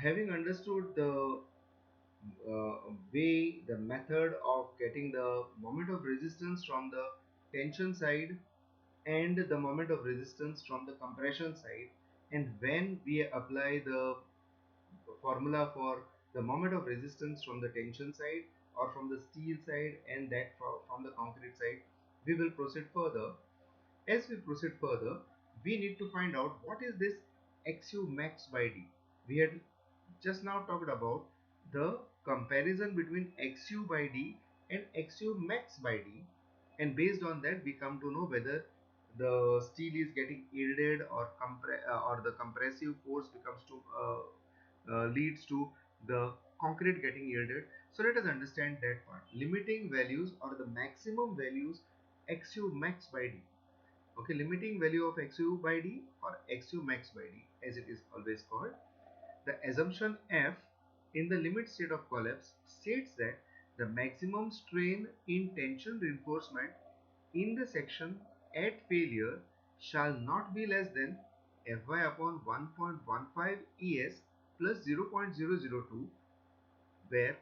having understood the way, the method of getting the moment of resistance from the tension side and the moment of resistance from the compression side, and when we apply the formula for the moment of resistance from the tension side or from the steel side and that from the concrete side, we will proceed further. As we proceed further, we need to find out what is this XU max by D. We had just now talked about the comparison between XU by D and XU max by D, and based on that we come to know whether the steel is getting yielded or the compressive force becomes to leads to the concrete getting yielded. So let us understand that part. Limiting values or the maximum values XU max by D. Okay, limiting value of XU by D or XU max by D as it is always called. The assumption F in the limit state of collapse states that the maximum strain in tension reinforcement in the section at failure shall not be less than Fy upon 1.15 ES plus 0.002, where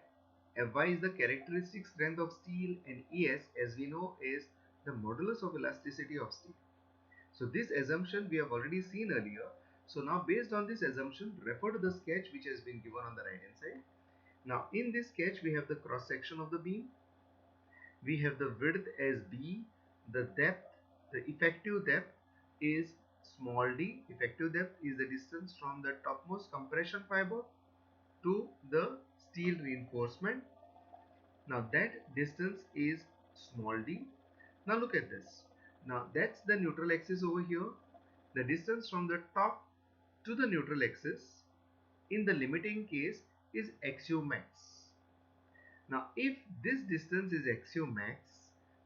Fy is the characteristic strength of steel and Es, as we know, is the modulus of elasticity of steel. So this assumption we have already seen earlier. So now based on this assumption, refer to the sketch which has been given on the right hand side. Now in this sketch we have the cross section of the beam. We have the width as B, the depth, the effective depth is small d. Effective depth is the distance from the topmost compression fiber to the steel reinforcement. Now that distance is small d. Now look at this. Now that's the neutral axis over here. The distance from the top to the neutral axis in the limiting case is XU max. Now if this distance is XU max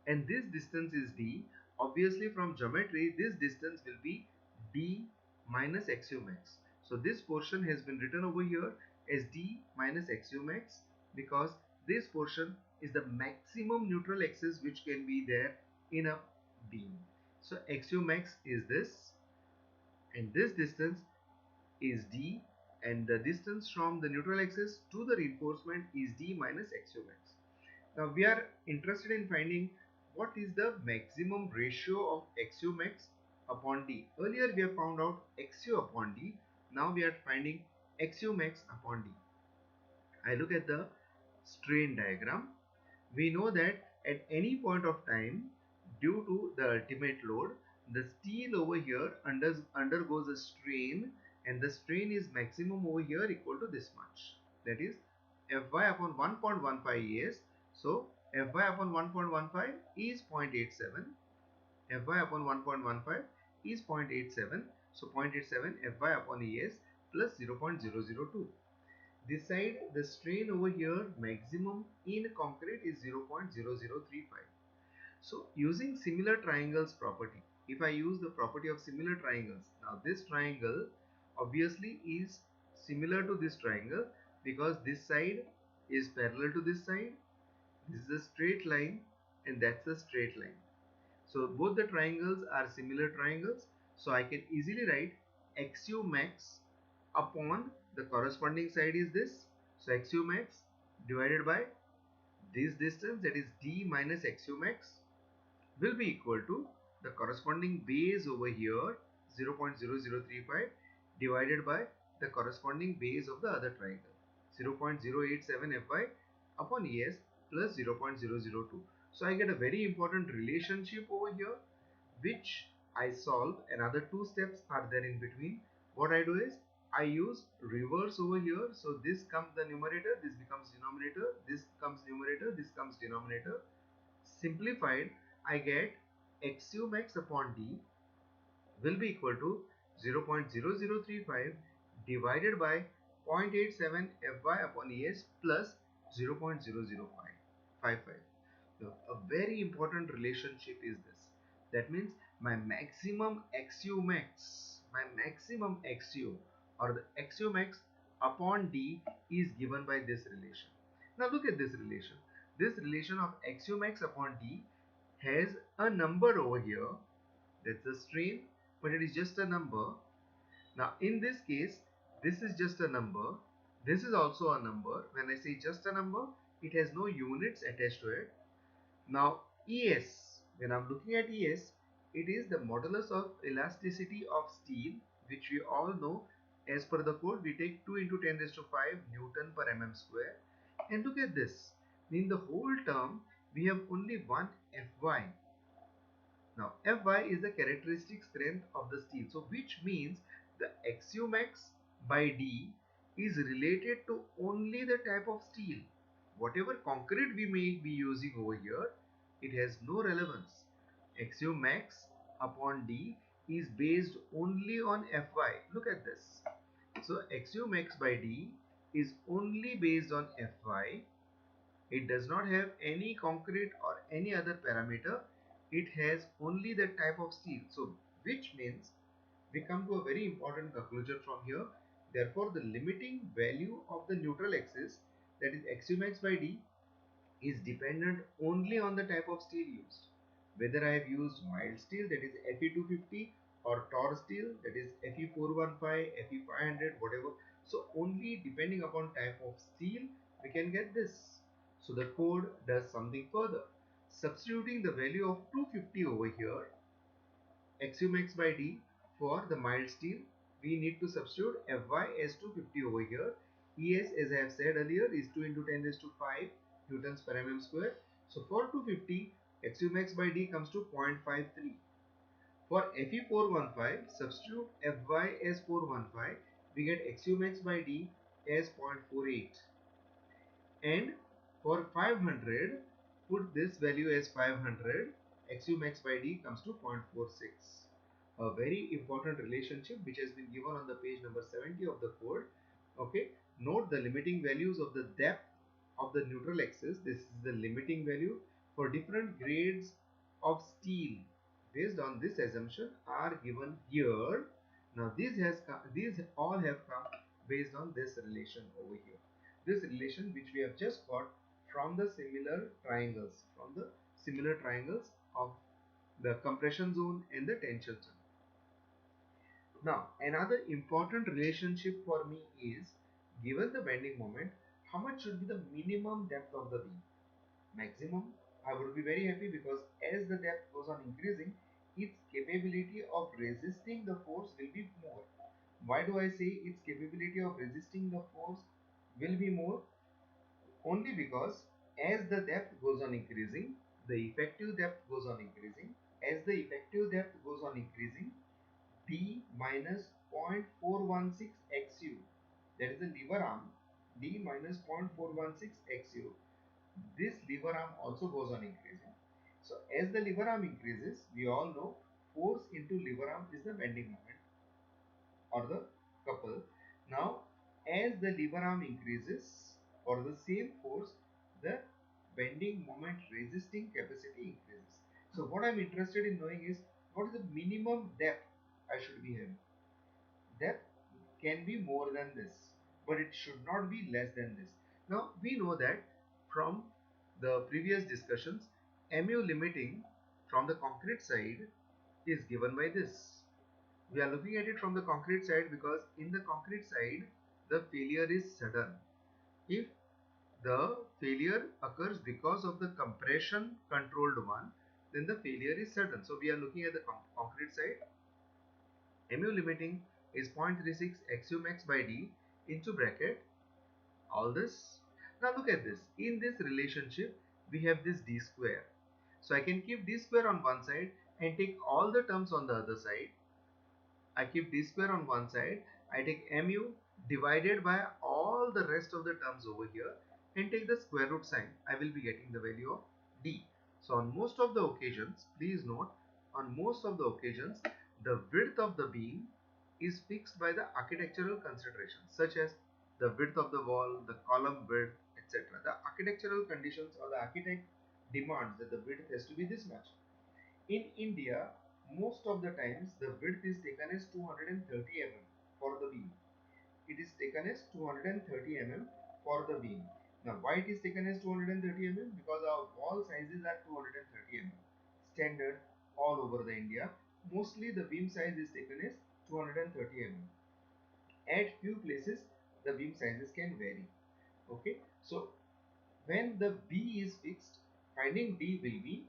and this distance is d, obviously from geometry this distance will be d minus XU max. So this portion has been written over here as d minus XU max because this portion is the maximum neutral axis which can be there in a beam. So XU max is this, and this distance is d, and the distance from the neutral axis to the reinforcement is d minus XU max. Now we are interested in finding what is the maximum ratio of XU max upon d. Earlier we have found out XU upon d. Now we are finding XU max upon d. I look at the strain diagram. We know that at any point of time, due to the ultimate load, the steel over here undergoes a strain, and the strain is maximum over here equal to this much, that is Fy upon 1.15 ES. So Fy upon 1.15 is 0.87, Fy upon 1.15 is 0.87, so 0.87 Fy upon ES plus 0.002. This side, the strain over here maximum in concrete is 0.0035. So using similar triangles property, if I use the property of similar triangles, now this triangle obviously is similar to this triangle because this side is parallel to this side, this is a straight line, and that's a straight line. So both the triangles are similar triangles, so I can easily write XU max upon the corresponding side is this, so XU max divided by this distance, that is d minus XU max, will be equal to the corresponding base over here 0.0035 divided by the corresponding base of the other triangle 0.087 Fy upon Es plus 0.002. So I get a very important relationship over here which I solve. Another two steps are there in between. What I do is I use reverse over here. So this comes the numerator, this becomes denominator, this comes numerator, this comes denominator. Simplified, I get XU max upon D will be equal to 0.0035 divided by 0.87 Fy upon Es plus 0.00555. Now, a very important relationship is this. That means my maximum XU or the XU max upon D is given by this relation. Now look at this relation. This relation of XU max upon D has a number over here. That's the strain, but it is just a number. Now in this case, this is just a number, This is also a number. When I say just a number, it has no units attached to it. Now ES, when I'm looking at ES, it is the modulus of elasticity of steel, which we all know as per the code. We take 2 into 10 raised to 5 Newton per mm square. And look at this. In the whole term, we have only one Fy. Now Fy is the characteristic strength of the steel. So which means the axiomax by D is related to only the type of steel. Whatever concrete we may be using over here, it has no relevance. Axiomax upon D is based only on Fy. Look at this. So axiomax by D is only based on Fy. It does not have any concrete or any other parameter. It has only the type of steel. So which means we come to a very important conclusion from here. Therefore, the limiting value of the neutral axis, that is axiomax by D, is dependent only on the type of steel used. Whether I have used mild steel, that is Fe250, or Tor steel, that is Fe415, Fe500, whatever. So only depending upon type of steel we can get this. So the code does something further. Substituting the value of 250 over here, axiomax by D, for the mild steel, we need to substitute Fy as 250 over here. Es, as I have said earlier, is 2 into 10 raised to 5 newtons per mm square. So for 250, axiomax by D comes to 0.53. For Fe415, substitute Fy as 415, we get axiomax by D as 0.48. And for 500, put this value as 500, axiomax by D comes to 0.46. A very important relationship which has been given on the page number 70 of the code. Okay, note the limiting values of the depth of the neutral axis. This is the limiting value for different grades of steel based on this assumption are given here. Now these all have come based on this relation over here. This relation which we have just got from the similar triangles of the compression zone and the tension zone. Now, another important relationship for me is, given the bending moment, how much should be the minimum depth of the beam? Maximum, I would be very happy, because as the depth goes on increasing, its capability of resisting the force will be more. Why do I say its capability of resisting the force will be more? Only because as the depth goes on increasing, the effective depth goes on increasing. As the effective depth goes on increasing, D minus 0.416 XU, that is the lever arm, D minus 0.416 XU, this lever arm also goes on increasing. So as the lever arm increases, we all know force into lever arm is the bending moment or the couple. Now as the lever arm increases for the same force, the bending moment resisting capacity increases. So what I am interested in knowing is, what is the minimum depth I should be having? Depth can be more than this, but it should not be less than this. Now we know that from the previous discussions, mu limiting from the concrete side is given by this. We are looking at it from the concrete side because in the concrete side the failure is sudden. If the failure occurs because of the compression controlled one, then the failure is sudden. So we are looking at the concrete side. Mu limiting is 0.36 axiomax by D into bracket all this. Now look at this. In this relationship, we have this D square. So I can keep D square on one side and take all the terms on the other side. I keep D square on one side. I take mu divided by all the rest of the terms over here and take the square root sign. I will be getting the value of D. So on most of the occasions, please note, on most of the occasions, the width of the beam is fixed by the architectural considerations such as the width of the wall, the column width, etc. The architectural conditions or the architect demands that the width has to be this much. In India, most of the times the width is taken as 230 mm for the beam. It is taken as 230 mm for the beam. Now why it is taken as 230 mm? Because our wall sizes are 230 mm. Standard all over the India. Mostly the beam size is taken as 230 mm. At few places the beam sizes can vary. Okay, so when the B is fixed, finding D will be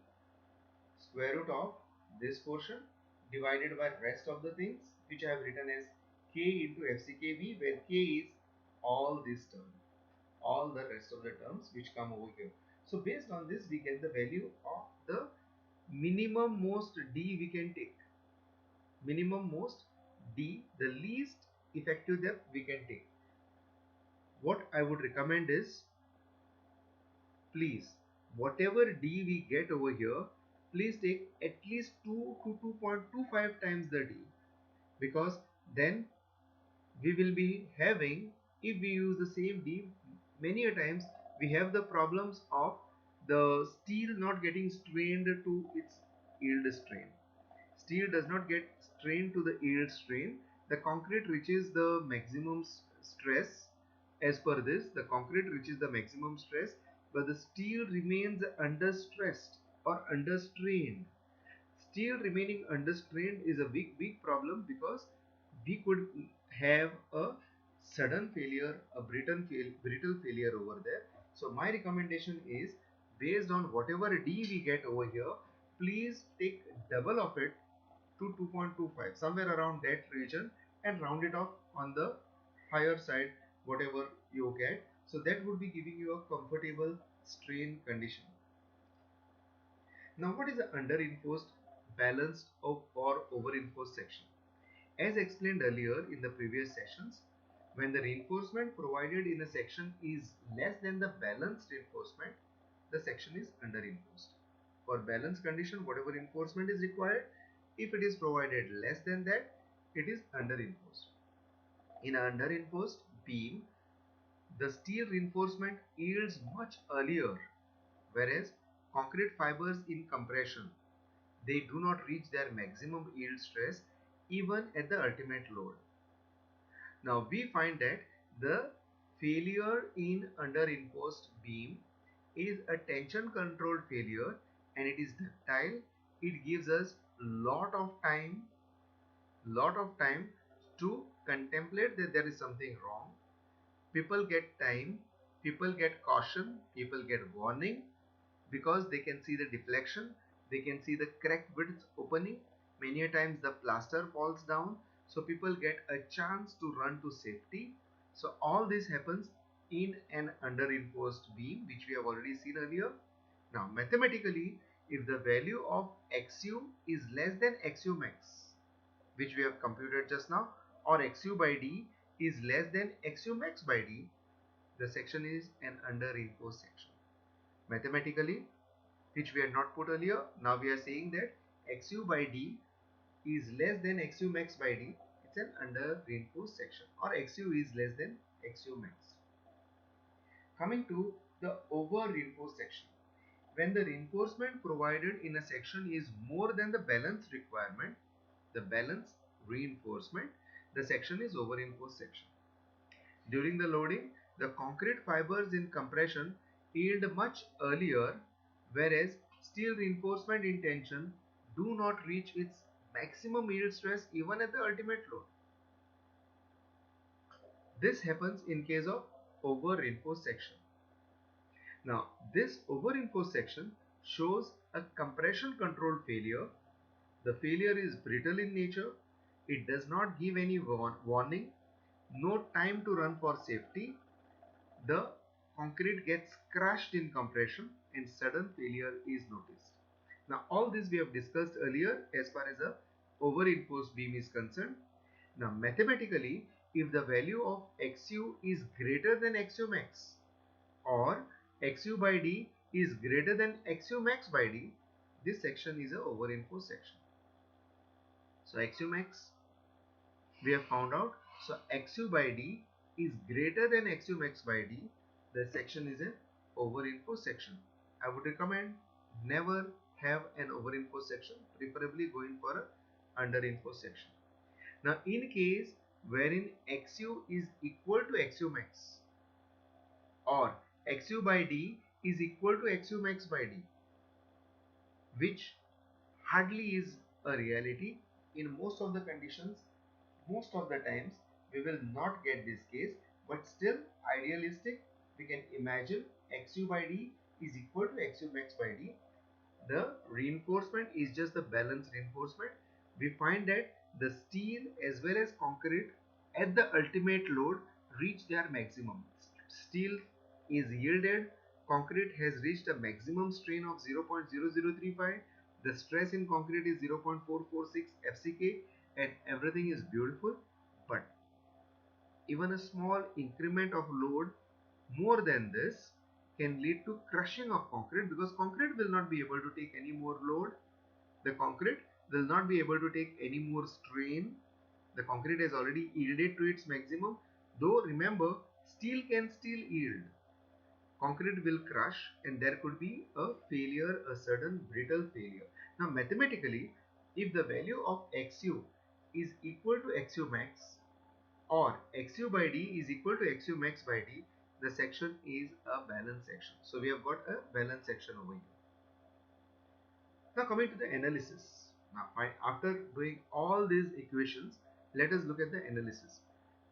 square root of this portion divided by rest of the things, which I have written as K into FCKB, where K is all this term, all the rest of the terms which come over here. So based on this, we get the value of the minimum most D we can take. Minimum most D, the least effective depth we can take. What I would recommend is, please, whatever D we get over here, please take at least 2 to 2.25 times the D, because then we will be having, if we use the same D many a times, we have the problems of the steel not getting strained to its yield strain. Steel does not get strained to the yield strain. The concrete reaches the maximum stress. As per this, the concrete reaches the maximum stress, but the steel remains under stressed or under strained. Steel remaining unstrained is a big problem, because we could have a sudden failure, a brittle failure over there. So my recommendation is, based on whatever D we get over here, please take double of it to 2.25, somewhere around that region, and round it off on the higher side whatever you get. So that would be giving you a comfortable strain condition. Now, what is the under-reinforced, balanced, or over-reinforced section? As explained earlier in the previous sessions, when the reinforcement provided in a section is less than the balanced reinforcement, the section is under-reinforced. For balance condition, whatever reinforcement is required, if it is provided less than that, it is under-reinforced. In an under-reinforced beam, the steel reinforcement yields much earlier, whereas concrete fibers in compression, they do not reach their maximum yield stress even at the ultimate load. Now we find that the failure in under-reinforced beam is a tension controlled failure, and it is ductile. It gives us lot of time to contemplate that there is something wrong. People get time, people get caution, people get warning, because they can see the deflection, they can see the crack width opening. Many a times the plaster falls down, so people get a chance to run to safety. So all this happens in an under reinforced beam, which we have already seen earlier. Now mathematically, if the value of XU is less than XU max, which we have computed just now, or XU by D is less than XU max by D, the section is an under reinforced section. Mathematically, which we had not put earlier, now we are saying that XU by D is less than XU max by D, it's an under reinforced section, or XU is less than XU max. Coming to the over reinforced section, when the reinforcement provided in a section is more than the balance requirement, the balance reinforcement, the section is over reinforced section. During the loading, the concrete fibers in compression yield much earlier, whereas steel reinforcement in tension do not reach its maximum yield stress even at the ultimate load. This happens in case of over reinforced section. Now, this over reinforced section shows a compression controlled failure. The failure is brittle in nature. It does not give any warning, no time to run for safety. The concrete gets crushed in compression and sudden failure is noticed. Now all this we have discussed earlier as far as a over-reinforced beam is concerned. Now mathematically, if the value of XU is greater than XU max, or XU by D is greater than XU max by D, this section is a over-reinforced section. So XU max we have found out. So XU by D is greater than XU max by D, the section is an over-reinforced section. I would recommend never have an over-reinforced section, preferably going for a under-reinforced section. Now in case wherein XU is equal to XU max, or XU by D is equal to XU max by D, which hardly is a reality in most of the conditions, most of the times we will not get this case. but still idealistic, we can imagine XU by D is equal to XU max by D. The reinforcement is just the balance reinforcement. We find that the steel as well as concrete at the ultimate load reach their maximum. Steel is yielded, concrete has reached a maximum strain of 0.0035, the stress in concrete is 0.446 FCK, and everything is beautiful. But even a small increment of load more than this can lead to crushing of concrete, because concrete will not be able to take any more load. The concrete will not be able to take any more strain. The concrete has already yielded to its maximum. Though remember, steel can still yield. Concrete will crush and there could be a failure, a certain brittle failure. Now mathematically, if the value of XU is equal to XU max, or XU by D is equal to XU max by D, the section is a balanced section. So we have got a balanced section over here. Now coming to the analysis. Now after doing all these equations, let us look at the analysis.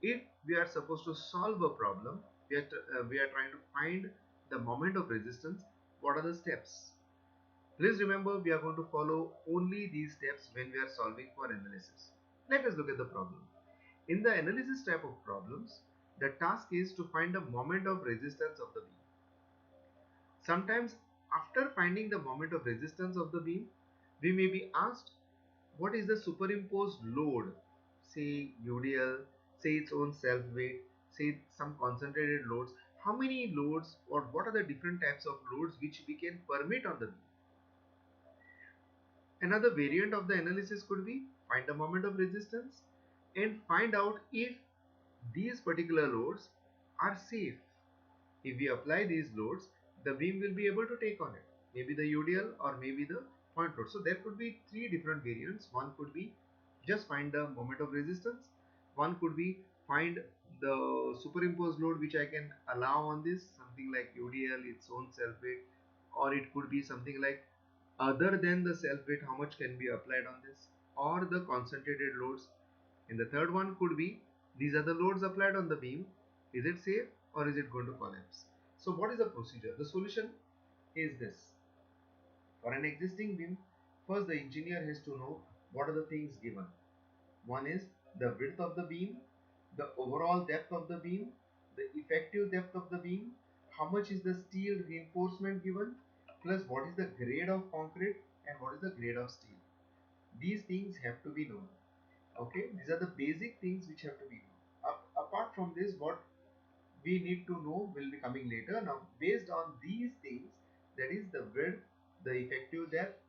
If we are supposed to solve a problem, we are trying to find the moment of resistance, what are the steps? Please remember, we are going to follow only these steps when we are solving for analysis. Let us look at the problem. In the analysis type of problems, the task is to find the moment of resistance of the beam. Sometimes after finding the moment of resistance of the beam, we may be asked what is the superimposed load, say UDL, say its own self weight, say some concentrated loads. How many loads or what are the different types of loads which we can permit on the beam? Another variant of the analysis could be find the moment of resistance and find out if these particular loads are safe. If we apply these loads, the beam will be able to take on it. Maybe the UDL or maybe the point load. So there could be three different variants. One could be just find the moment of resistance. One could be find the superimposed load which I can allow on this, something like UDL, its own self weight, or it could be something like other than the self weight, how much can be applied on this, or the concentrated loads. And the third one could be these are the loads applied on the beam. Is it safe or is it going to collapse? So what is the procedure? The solution is this. For an existing beam, first the engineer has to know what are the things given. One is the width of the beam, the overall depth of the beam, the effective depth of the beam, how much is the steel reinforcement given, plus what is the grade of concrete and what is the grade of steel. These things have to be known. Okay, these are the basic things which have to be known. Apart from this, what we need to know will be coming later. Now based on these things, that is the width, the effective depth,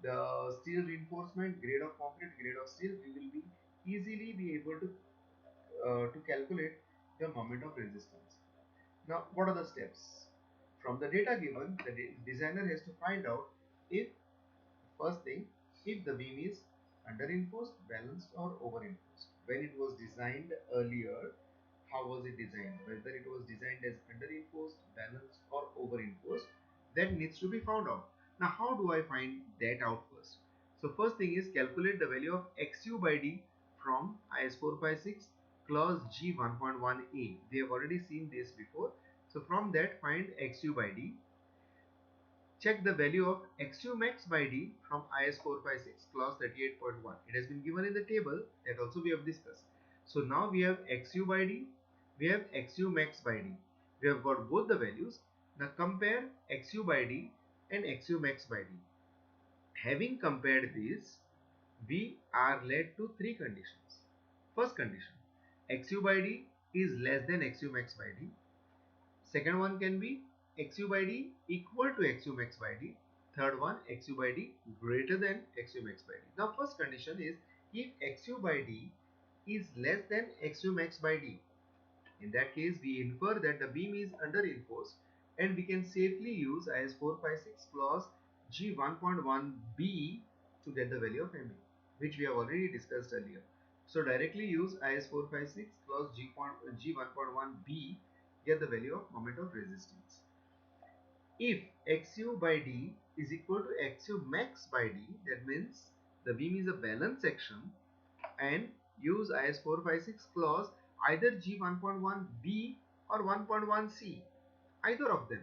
the steel reinforcement, grade of concrete, grade of steel, we will be easily be able to calculate the moment of resistance. Now what are the steps? From the data given, the designer has to find out if, first thing, if the beam is underinforced, balanced or overinforced. When it was designed earlier, how was it designed? Whether it was designed as underinforced, balanced or overinforced, that needs to be found out. Now how do I find that out first? So first thing is calculate the value of XU by D from IS 456 clause G 1.1a. We have already seen this before. So from that find XU by D. Check the value of XU max by D from IS 456 clause 38.1. It has been given in the table that also we have discussed. So now we have XU by D, we have XU max by D. We have got both the values. Now compare XU by D and XU max by D. Having compared these, we are led to three conditions. First condition, XU by D is less than XU max by D. Second one can be XU by D equal to XU max by D. Third one, XU by D greater than XU max by D. Now first condition is if XU by D is less than XU max by D. In that case, we infer that the beam is underinforced and we can safely use IS 456 clause G 1.1b to get the value of ME, which we have already discussed earlier. So directly use IS 456 clause G 1.1b, get the value of moment of resistance. If XU by D is equal to XU max by D, that means the beam is a balanced section, and use IS 456 clause either G1.1b or 1.1c, either of them.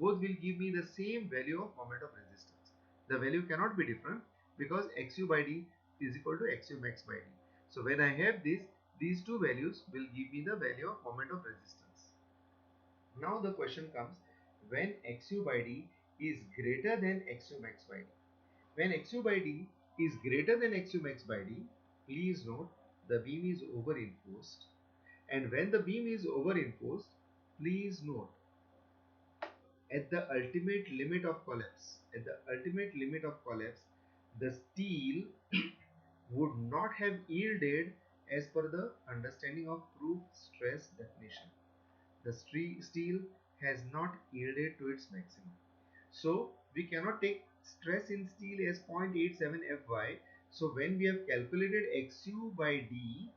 Both will give me the same value of moment of resistance. The value cannot be different because xu by d is equal to xu max by d. So when I have this, these two values will give me the value of moment of resistance. Now the question comes, when xu by d is greater than xu max by d. When xu by d is greater than xu max by d, please note the beam is overinforced. And when the beam is overinforced, please note at the ultimate limit of collapse, the steel would not have yielded as per the understanding of proof stress definition. The steel has not yielded to its maximum. So we cannot take stress in steel as 0.87 Fy. So when we have calculated Xu by D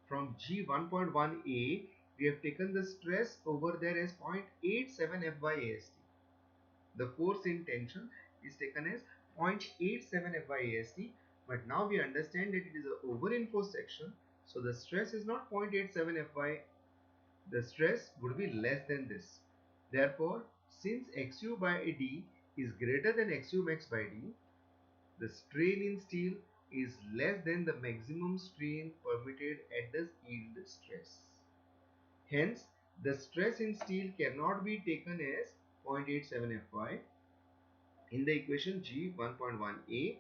from G1.1a, we have taken the stress over there as 0.87 Fy AST. The force in tension is taken as 0.87 Fy AST. But now we understand that it is an overinforced section. So the stress is not 0.87 Fy. The stress would be less than this. Therefore, since Xu by D is greater than Xu max by D, the strain in steel is less than the maximum strain permitted at the yield stress. Hence, the stress in steel cannot be taken as 0.87 Fy in the equation G1.1a.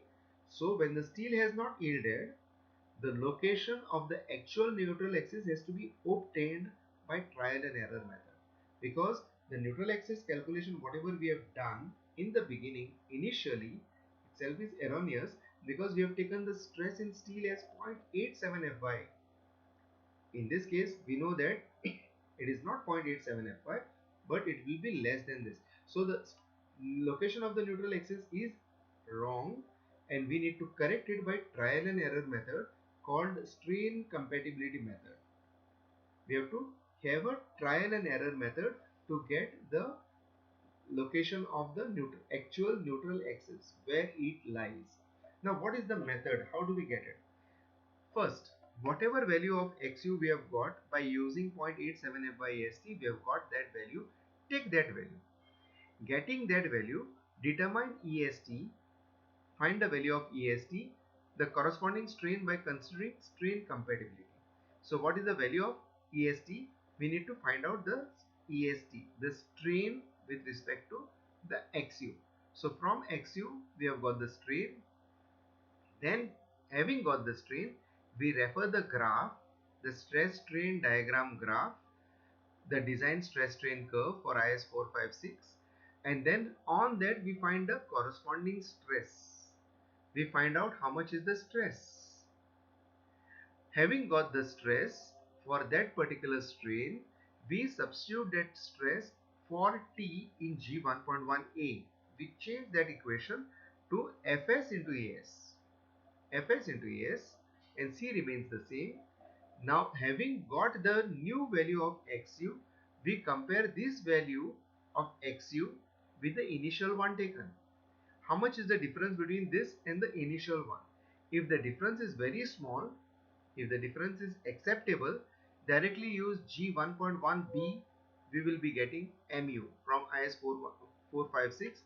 So, when the steel has not yielded, the location of the actual neutral axis has to be obtained by trial and error method, because the neutral axis calculation whatever we have done in the beginning initially itself is erroneous, because we have taken the stress in steel as 0.87 Fy. In this case we know that it is not 0.87 Fy, but it will be less than this. So the location of the neutral axis is wrong and we need to correct it by trial and error method called strain compatibility method. We have to have a trial and error method to get the location of the actual neutral axis, where it lies. Now what is the method? How do we get it? First, whatever value of xu we have got by using 0.87 Fy AST, we have got that value. Take that value. Getting that value, determine EST, find the value of EST, the corresponding strain by considering strain compatibility. So what is the value of EST? We need to find out the EST, the strain with respect to the XU. So from XU we have got the strain. Then having got the strain, we refer the graph, the stress strain diagram graph, the design stress strain curve for IS 456, and then on that we find the corresponding stress. We find out how much is the stress. Having got the stress for that particular strain, we substitute that stress for T in G1.1a. We change that equation to Fs into As. Fs into As and C remains the same. Now having got the new value of Xu, we compare this value of Xu with the initial one taken. How much is the difference between this and the initial one? If the difference is very small, if the difference is acceptable, directly use G1.1b, we will be getting mu from IS 456,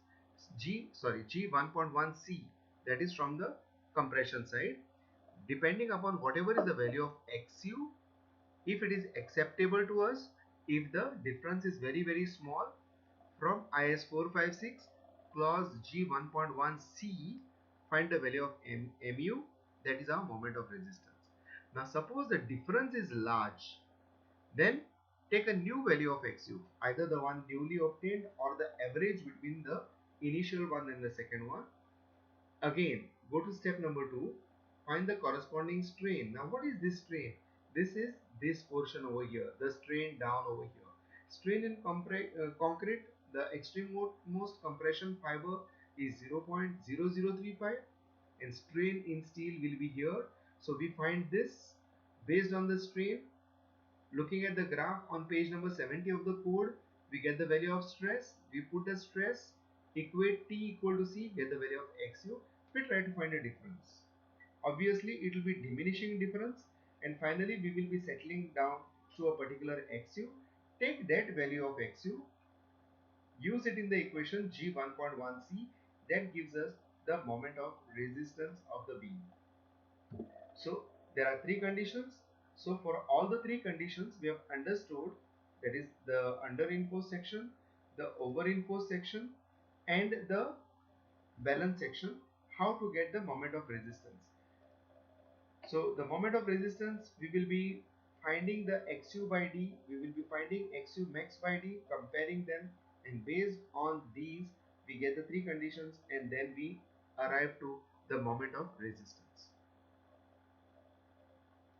G1.1c, that is from the compression side. Depending upon whatever is the value of Xu, if it is acceptable to us, if the difference is very small, from IS 456 clause G1.1c, find the value of mu, that is our moment of resistance. Now suppose the difference is large, then take a new value of Xu, either the one newly obtained or the average between the initial one and the second one. Again, go to step number 2, find the corresponding strain. Now what is this strain? This is this portion over here, the strain down over here. Strain in concrete, the extreme-most compression fiber is 0.0035 and strain in steel will be here. So we find this based on the strain. Looking at the graph on page number 70 of the code, we get the value of stress. We put the stress, equate T equal to C, get the value of Xu. We try to find a difference. Obviously, it will be diminishing difference. and finally we will be settling down to a particular XU. Take that value of XU, use it in the equation G1.1c, that gives us the moment of resistance of the beam. So there are three conditions. So for all the three conditions we have understood, that is the under reinforced section, the over reinforced section, and the balance section, how to get the moment of resistance. So the moment of resistance, we will be finding the XU by D, we will be finding XU max by D, comparing them, and based on these we get the three conditions, and then we arrive to the moment of resistance.